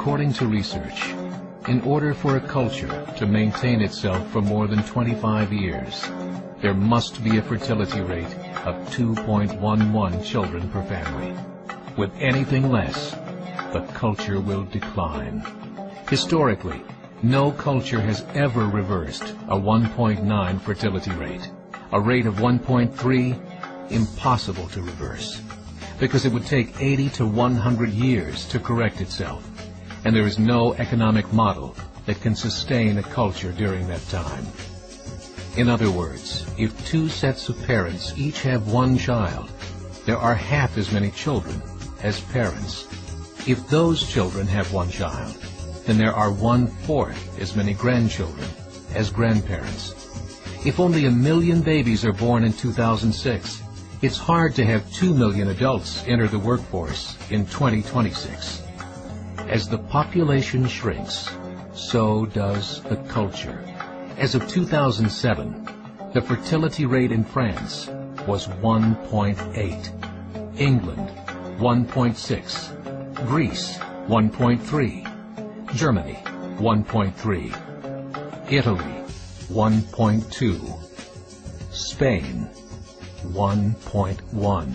According to research, in order for a culture to maintain itself for more than 25 years, there must be a fertility rate of 2.11 children per family. With anything less, the culture will decline. Historically, no culture has ever reversed a 1.9 fertility rate. A rate of 1.3, impossible to reverse, because it would take 80 to 100 years to correct itself, and there is no economic model that can sustain a culture during that time. In other words, if two sets of parents each have one child, there are half as many children as parents. If those children have one child, then there are 1/4 as many grandchildren as grandparents. If only 1 million babies are born in 2006, it's hard to have 2 million adults enter the workforce in 2026. As the population shrinks, so does the culture. As of 2007, the fertility rate in France was 1.8, England 1.6, Greece 1.3, Germany 1.3, Italy 1.2, Spain 1.1.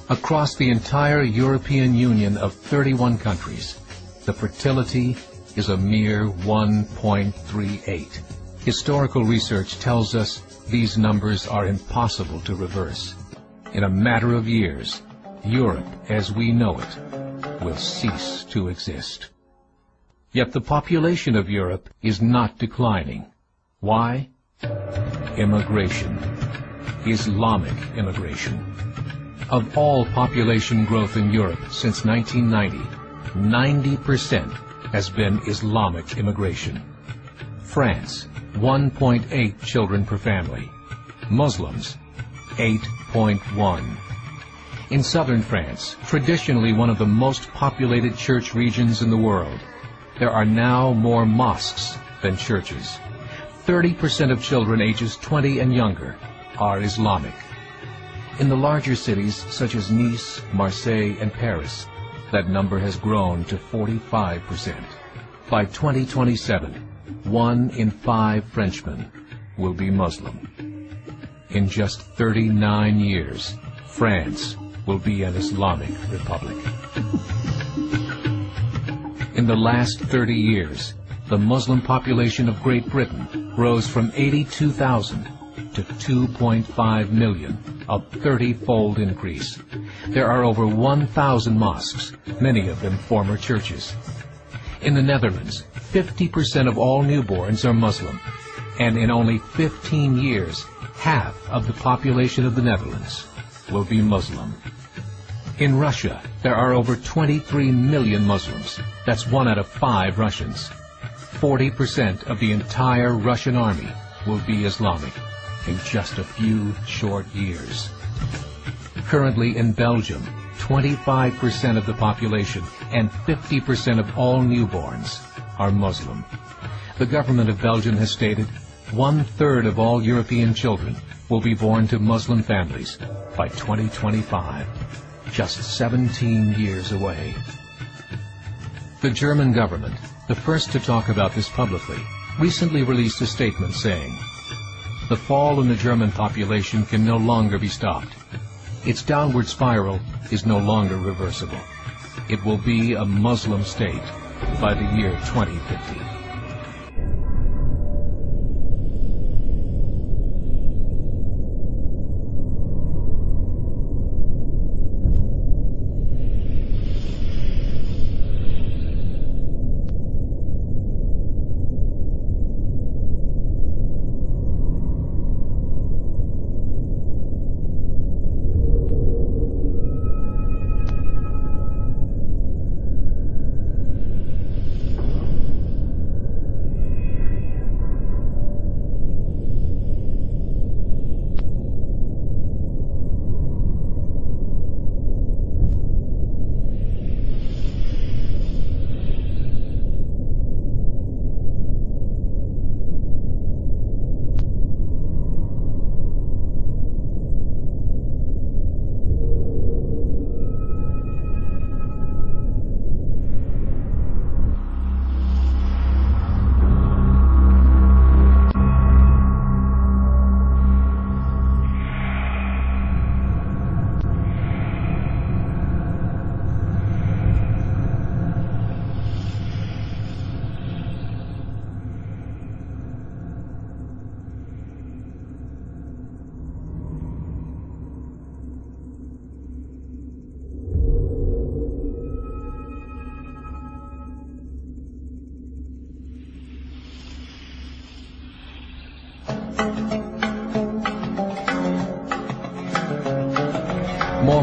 Across the entire European Union of 31 countries, the fertility is a mere 1.38. Historical research tells us these numbers are impossible to reverse. In a matter of years, Europe as we know it will cease to exist. Yet the population of Europe is not declining. Why? Immigration. Islamic immigration. Of all population growth in Europe since 1990, 90% has been Islamic immigration. France, 1.8 children per family. Muslims, 8.1. In southern France, traditionally one of the most populated church regions in the world, there are now more mosques than churches. 30% of children ages 20 and younger are Islamic. In the larger cities such as Nice, Marseille, and Paris, that number has grown to 45%. By 2027, 1 in 5 Frenchmen will be Muslim. In just 39 years, France will be an Islamic republic. In the last 30 years, the Muslim population of Great Britain rose from 82,000 to 2.5 million, a 30-fold increase. There are over 1,000 mosques, many of them former churches. In the Netherlands, 50% of all newborns are Muslim, and in only 15 years, half of the population of the Netherlands will be Muslim. In Russia, there are over 23 million Muslims. That's 1 out of 5 Russians. 40% of the entire Russian army will be Islamic in just a few short years. Currently in Belgium, 25% of the population and 50% of all newborns are Muslim. The government of Belgium has stated 1/3 of all European children will be born to Muslim families by 2025, just 17 years away. The German government, the first to talk about this publicly, recently released a statement saying, "The fall in the German population can no longer be stopped. Its downward spiral is no longer reversible. It will be a Muslim state by the year 2050.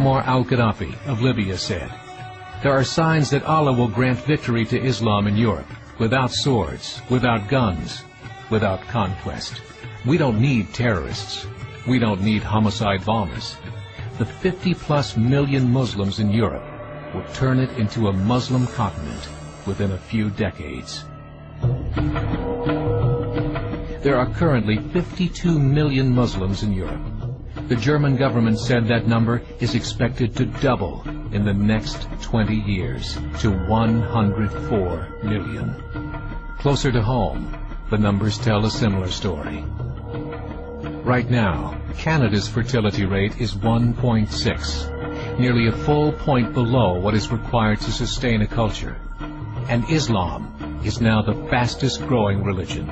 Muammar al-Gaddafi of Libya said, "There are signs that Allah will grant victory to Islam in Europe, without swords, without guns, without conquest. We don't need terrorists. We don't need homicide bombers. The 50-plus million Muslims in Europe will turn it into a Muslim continent within a few decades." There are currently 52 million Muslims in Europe. The German government said that number is expected to double in the next 20 years to 104 million. Closer to home, the numbers tell a similar story. Right now, Canada's fertility rate is 1.6, nearly a full point below what is required to sustain a culture. And Islam is now the fastest growing religion.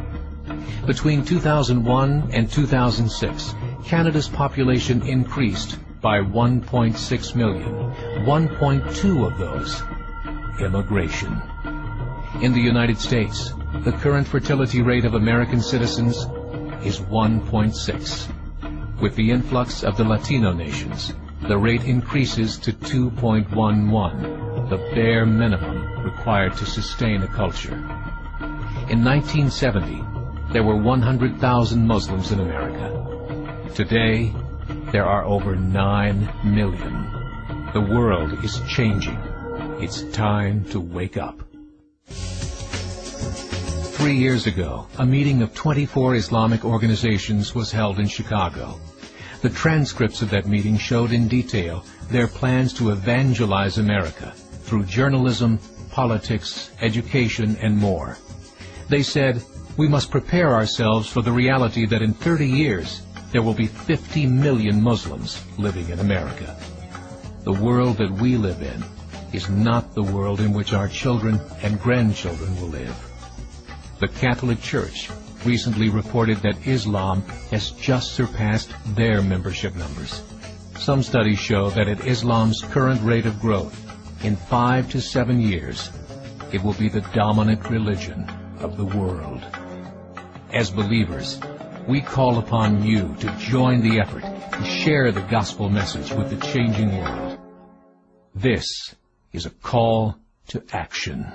Between 2001 and 2006, Canada's population increased by 1.6 million, 1.2 of those immigration. In the United States, the current fertility rate of American citizens is 1.6. With the influx of the Latino nations, the rate increases to 2.11, the bare minimum required to sustain a culture. In 1970, there were 100,000 Muslims in America. Today, there are over 9 million. The world is changing. It's time to wake up. 3 years ago, a meeting of 24 Islamic organizations was held in Chicago. The transcripts of that meeting showed in detail their plans to evangelize America through journalism, politics, education, and more. They said, "We must prepare ourselves for the reality that in 30 years, there will be 50 million Muslims living in America. The world that we live in is not the world in which our children and grandchildren will live." The Catholic Church recently reported that Islam has just surpassed their membership numbers. Some studies show that at Islam's current rate of growth, in 5 to 7 years, it will be the dominant religion of the world. As believers, we call upon you to join the effort to share the gospel message with the changing world. This is a call to action.